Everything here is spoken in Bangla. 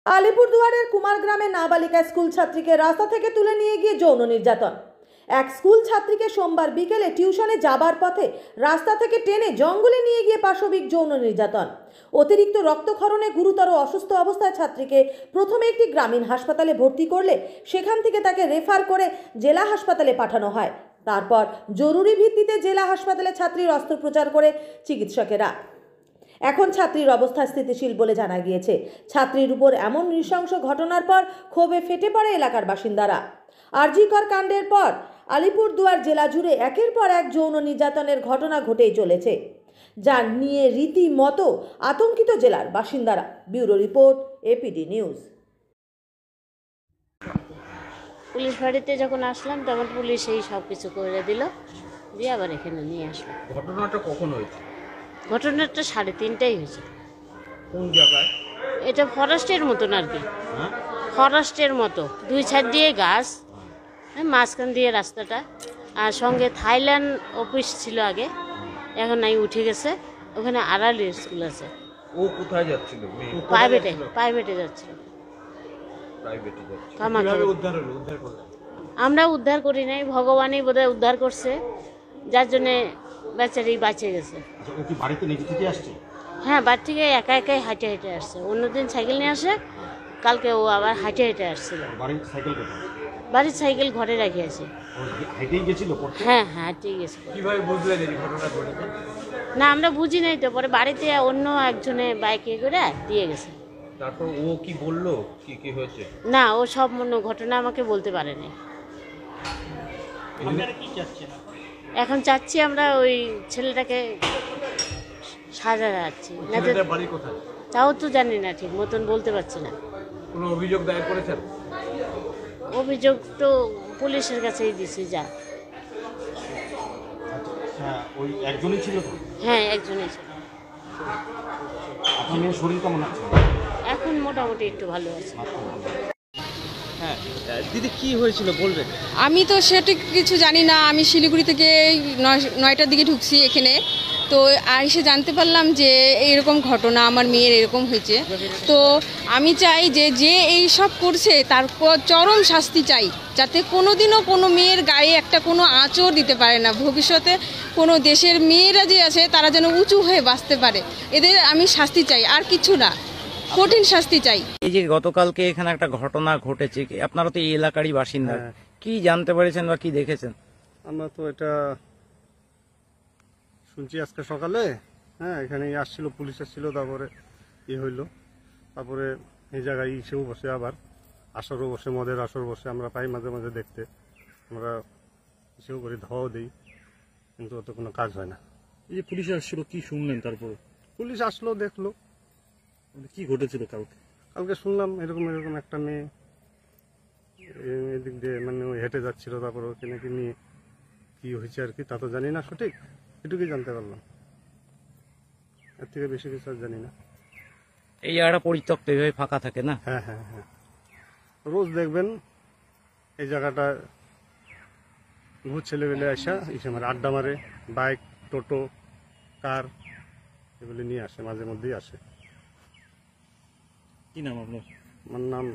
আলিপুরদুয়ারের কুমারগ্রামে নাবালিকা স্কুল ছাত্রীকে রাস্তা থেকে তুলে নিয়ে গিয়ে যৌন নির্যাতন। এক স্কুল ছাত্রীকে সোমবার বিকেলে টিউশনে যাবার পথে রাস্তা থেকে টেনে জঙ্গলে নিয়ে গিয়ে পাশবিক যৌন নির্যাতন। অতিরিক্ত রক্তক্ষরণে গুরুতর অসুস্থ অবস্থায় ছাত্রীকে প্রথমে একটি গ্রামীণ হাসপাতালে ভর্তি করলে সেখান থেকে তাকে রেফার করে জেলা হাসপাতালে পাঠানো হয়। তারপর জরুরি ভিত্তিতে জেলা হাসপাতালে ছাত্রীর অস্ত্রোপচার করে চিকিৎসকেরা। এখন ছাত্রীর অবস্থা স্থিতিশীল বলে জানা গিয়েছে। ছাত্রীর উপর এমন নৃশংস ঘটনার পর ক্ষোভে ফেটে পড়ে এলাকার বাসিন্দারা। আরজিকর কাণ্ডের পর আলিপুরদুয়ার জেলা জুড়ে একের পর এক যৌন নির্যাতনের ঘটনা ঘটেই চলেছে, যা নিয়ে রীতিমতো আতঙ্কিত জেলার বাসিন্দারা। Bureau report, APD news. Police বাড়িতে যখন আসলাম তখন পুলিশ এই সব কিছু করে দিল, দিয়ে আবার এখানে নিয়ে আসলো। ঘটনাটা কখন হয়েছে? ঘটনাটা 3:30টায় হয়েছে। কোন জায়গায়? এটা ফরেস্টের মতন আর কি, ফরেস্টের মতো, দুই সাইড দিয়ে গাছ, মাঝখান দিয়ে রাস্তাটা, আর সঙ্গে থাইল্যান্ড অফিস ছিল আগে, এখন নাই উঠে গেছে। ওখানে আড়ালি স্কুল আছে। ও কোথায় যাচ্ছিল? প্রাইভেটে যাচ্ছিল। আমরা উদ্ধার করি নাই, ভগবানই বোধহয় উদ্ধার করছে, যার জন্যে বেচারি বাঁচে গেছে। হ্যাঁ, বাড়ি থেকে একা একাই হাঁটে হেঁটে আসছে। অন্যদিন সাইকেল নিয়ে আসে, কালকে ও আবার হাঁটে হেঁটে আসছিল। বাড়ির সাইকেল ঘরে রেখে আছে। হ্যাঁ, হাঁটেই গেছিল। না, আমরা বুঝি নাই তো, পরে বাড়িতে অন্য একজনে বাইকে করে দিয়ে গেছে। তারপর ও কি বললো কি কি হয়েছে? না, ও সব ঘটনা আমাকে বলতে পারেনি। এখন চাচ্ছি আমরা ওই ছেলেটাকে সাজা যাচ্ছি। তাও তো জানি না, ঠিক মতন বলতে পারছি না। কোনো অভিযোগ দায়ের করেছেন? অভিযোগ তো পুলিশের কাছেই দিছি। যা ওই একজনই ছিল তো? হ্যাঁ, একজনই ছিল। আপনার শরীর কেমন আছে? এখন মোটামুটি একটু ভালো আছে। হ্যাঁ দিদি, কি হয়েছিল বলবেন? আমি তো সেটা কিছু জানি না। আমি শিলিগুড়ি থেকে 9টার দিকে ঢুকছি এখানে, তো এসে জানতে পারলাম যে এইরকম ঘটনা আমার মেয়ের এরকম হয়েছে। তো আমি চাই যে এই সব করছে তার চরম শাস্তি চাই, যাতে কোনোদিনও কোনো মেয়ের গায়ে একটা কোনো আঁচড় দিতে পারে না। ভবিষ্যতে কোনো দেশের মেয়েরা যে আছে তারা যেন উঁচু হয়ে বাঁচতে পারে। এদের আমি শাস্তি চাই, আর কিছু না, কঠিন শাস্তি চাই। এই যে গতকালকে এখানে একটা ঘটনা ঘটেছে, আপনারা তো এই এলাকারই বাসিন্দা, কি জানতে পেরেছেন বা কি দেখেছেন? আমরা তো এটা শুনছি আজকে সকালে। হ্যাঁ, এখানে আসছিল, পুলিশ আসছিল, তারপরে হইলো। তারপরে এই জায়গায় এসেও বসে, আবার আসরও বসে, মদের আসর বসে, আমরা পাই মাঝে মাঝে দেখতে। আমরা এসেও করি, ধাওয়াও দিই, কিন্তু অত কোনো কাজ হয় না। এই যে পুলিশ আসছিল, কি শুনলেন? তারপরে পুলিশ আসলো, দেখলো। কি ঘটেছিল কালকে শুনলাম এরকম এরকম একটা মেয়ে এদিক দিয়ে মানে ওই হেঁটে যাচ্ছিল, তারপর ওকে নাকি নিয়ে কি হয়েছে আর কি তা তো জানি না সঠিক, এটুকুই জানতে পারলাম, এর থেকে বেশি কিছু আর জানি না। এই জায়গাটা পরিত্যক্ত, এইভাবে ফাঁকা থাকে না? হ্যাঁ হ্যাঁ হ্যাঁ, রোজ দেখবেন এই জায়গাটা বহুত ছেলেবেলে আসা এসে আমার আড্ডা মারে, বাইক, টোটো, কার এগুলি নিয়ে আসে, মাঝে মধ্যেই আসে। কি নাম আপনার? আমার নাম